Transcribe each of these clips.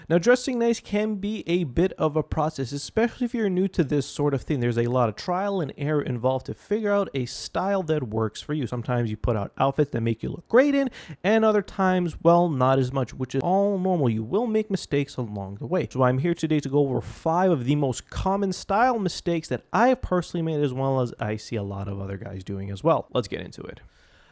Now, dressing nice can be a bit of a process, especially if you're new to this sort of thing. There's a lot of trial and error involved to figure out a style that works for you. Sometimes you put out outfits that make you look great in, and other times, well, not as much, which is all normal. You will make mistakes along the way. So I'm here today to go over 5 of the most common style mistakes that I have personally made, as well as I see a lot of other guys doing as well. Let's get into it.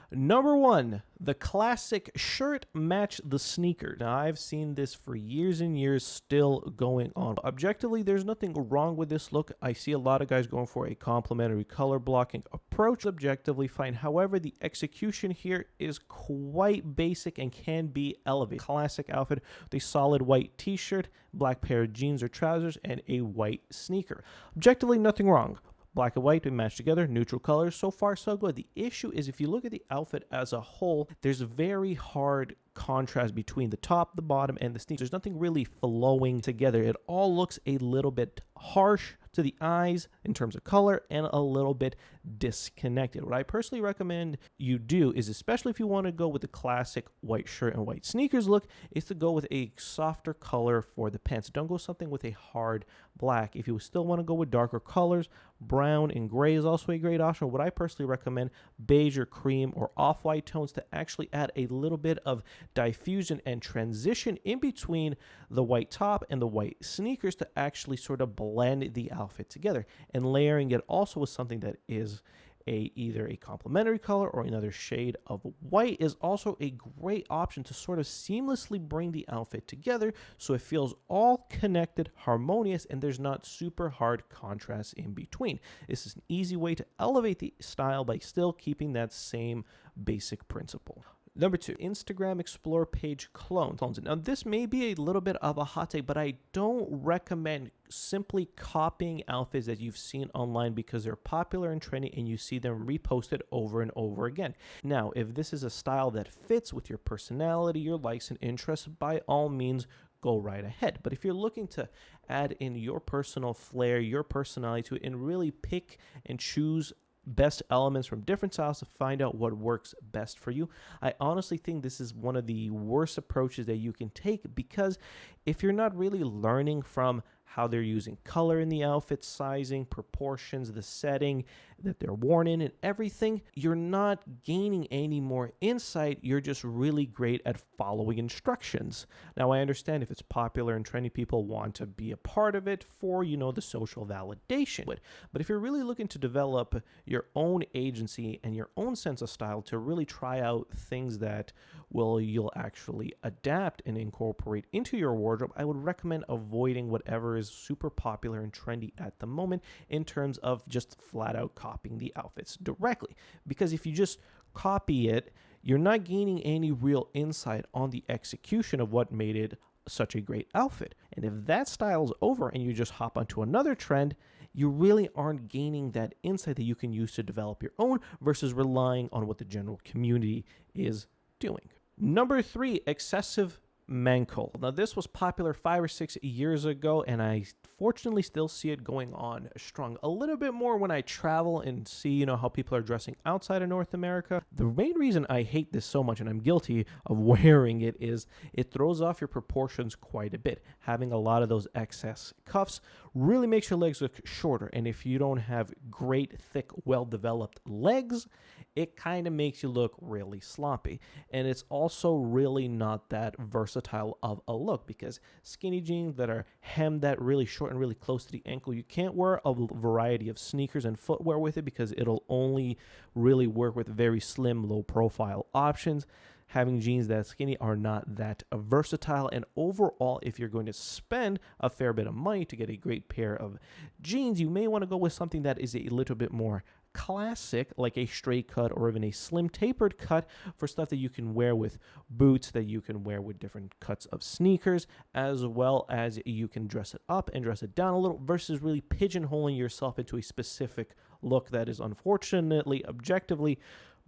Number 1, the classic shirt match the sneaker. Now, I've seen this for years and years still going on. Objectively, there's nothing wrong with this look. I see a lot of guys going for a complementary color blocking approach. Objectively fine. However, the execution here is quite basic and can be elevated. Classic outfit with a solid white t-shirt, black pair of jeans or trousers, and a white sneaker. Objectively, nothing wrong. Black and white, we match together, neutral colors, so far so good. The issue is if you look at the outfit as a whole, there's a very hard contrast between the top, the bottom, and the sneakers. There's nothing really flowing together. It all looks a little bit harsh to the eyes in terms of color and a little bit disconnected. What I personally recommend you do is, especially if you want to go with the classic white shirt and white sneakers look, is to go with a softer color for the pants. Don't go something with a hard black. If you still want to go with darker colors, brown and gray is also a great option. What I personally recommend, beige or cream or off-white tones to actually add a little bit of diffusion and transition in between the white top and the white sneakers to actually sort of blend the outfit together. And layering it also with something that is either a complementary color or another shade of white is also a great option to sort of seamlessly bring the outfit together so it feels all connected, harmonious, and there's not super hard contrast in between. This is an easy way to elevate the style by still keeping that same basic principle. Number 2, Instagram Explore page clones. Now, this may be a little bit of a hot take, but I don't recommend simply copying outfits that you've seen online because they're popular and trendy and you see them reposted over and over again. Now, if this is a style that fits with your personality, your likes and interests, by all means, go right ahead. But if you're looking to add in your personal flair, your personality to it, and really pick and choose best elements from different styles to find out what works best for you, I honestly think this is one of the worst approaches that you can take, because if you're not really learning from how they're using color in the outfit, sizing, proportions, the setting that they're worn in, and everything, you're not gaining any more insight. You're just really great at following instructions. Now, I understand if it's popular and trendy, people want to be a part of it for, the social validation. But if you're really looking to develop your own agency and your own sense of style, to really try out things that you'll actually adapt and incorporate into your wardrobe, I would recommend avoiding whatever is super popular and trendy at the moment in terms of just flat out copying the outfits directly. Because if you just copy it, you're not gaining any real insight on the execution of what made it such a great outfit. And if that style is over and you just hop onto another trend, you really aren't gaining that insight that you can use to develop your own versus relying on what the general community is doing. Number 3, excessive Mankle. Now, this was popular 5 or 6 years ago, and I fortunately still see it going on strong. A little bit more when I travel and see, how people are dressing outside of North America. The main reason I hate this so much, and I'm guilty of wearing it, is it throws off your proportions quite a bit. Having a lot of those excess cuffs really makes your legs look shorter, and if you don't have great, thick, well-developed legs, it kind of makes you look really sloppy. And it's also really not that versatile of a look, because skinny jeans that are hemmed that really short and really close to the ankle, you can't wear a variety of sneakers and footwear with it because it'll only really work with very slim, low profile options. Having jeans that skinny are not that versatile, and overall, if you're going to spend a fair bit of money to get a great pair of jeans, you may want to go with something that is a little bit more classic, like a straight cut or even a slim tapered cut, for stuff that you can wear with boots, that you can wear with different cuts of sneakers, as well as you can dress it up and dress it down a little, versus really pigeonholing yourself into a specific look that is unfortunately objectively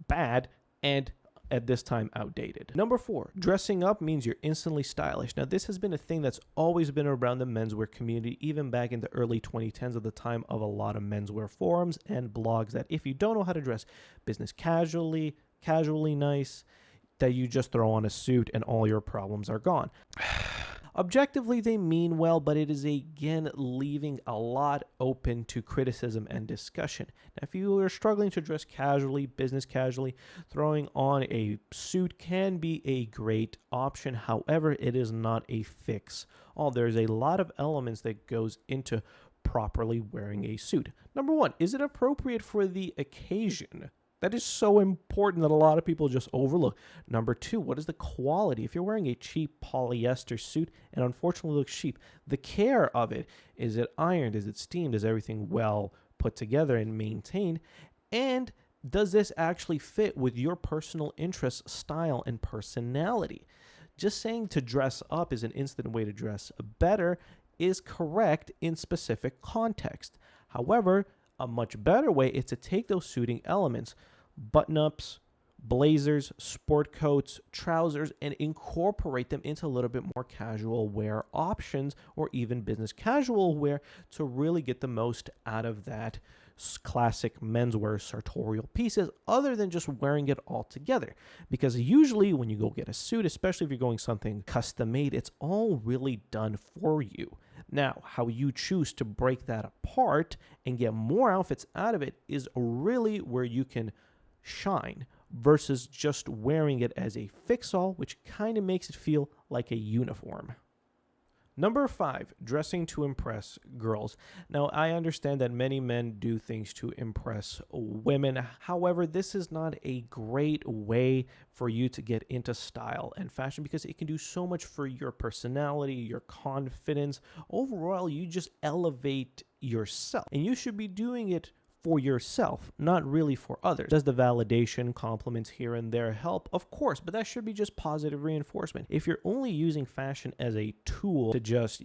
bad and at this time outdated. Number 4, dressing up means you're instantly stylish. Now, this has been a thing that's always been around the menswear community, even back in the early 2010s, at the time of a lot of menswear forums and blogs, that if you don't know how to dress business casually nice, that you just throw on a suit and all your problems are gone. Objectively, they mean well, but it is again leaving a lot open to criticism and discussion. Now, if you are struggling to dress casually, business casually, throwing on a suit can be a great option. However, it is not a fix all. There's a lot of elements that goes into properly wearing a suit. Number one, is it appropriate for the occasion? That is so important that a lot of people just overlook. Number two, what is the quality? If you're wearing a cheap polyester suit and unfortunately looks cheap, the care of it, is it ironed? Is it steamed? Is everything well put together and maintained? And does this actually fit with your personal interests, style, and personality? Just saying to dress up is an instant way to dress better is correct in specific context. However, a much better way is to take those suiting elements, button-ups, blazers, sport coats, trousers, and incorporate them into a little bit more casual wear options or even business casual wear to really get the most out of that classic menswear sartorial pieces other than just wearing it all together. Because usually when you go get a suit, especially if you're going something custom made, it's all really done for you. Now, how you choose to break that apart and get more outfits out of it is really where you can shine versus just wearing it as a fix-all, which kind of makes it feel like a uniform. Number 5, dressing to impress girls. Now, I understand that many men do things to impress women. However, this is not a great way for you to get into style and fashion because it can do so much for your personality, your confidence. Overall, you just elevate yourself, and you should be doing it for yourself, not really for others. Does the validation, compliments here and there help? Of course, but that should be just positive reinforcement. If you're only using fashion as a tool to just,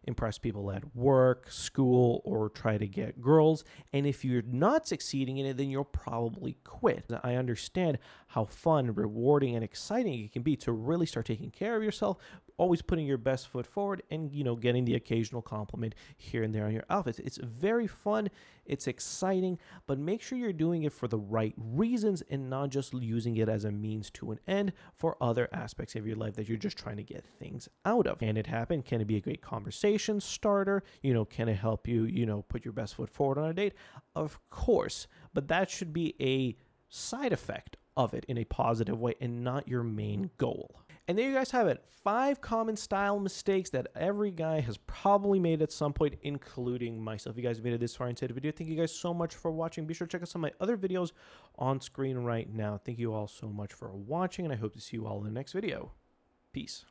impress people at work, school, or try to get girls, and if you're not succeeding in it, then you'll probably quit. I understand how fun, rewarding, and exciting it can be to really start taking care of yourself, always putting your best foot forward and, getting the occasional compliment here and there on your outfits. It's very fun. It's exciting, but make sure you're doing it for the right reasons and not just using it as a means to an end for other aspects of your life that you're just trying to get things out of. Can it happen? Can it be a great conversation starter? Can it help you, put your best foot forward on a date? Of course, but that should be a side effect of it in a positive way and not your main goal. And there you guys have it. 5 common style mistakes that every guy has probably made at some point, including myself. If you guys made it this far into the video, thank you guys so much for watching. Be sure to check out some of my other videos on screen right now. Thank you all so much for watching, and I hope to see you all in the next video. Peace.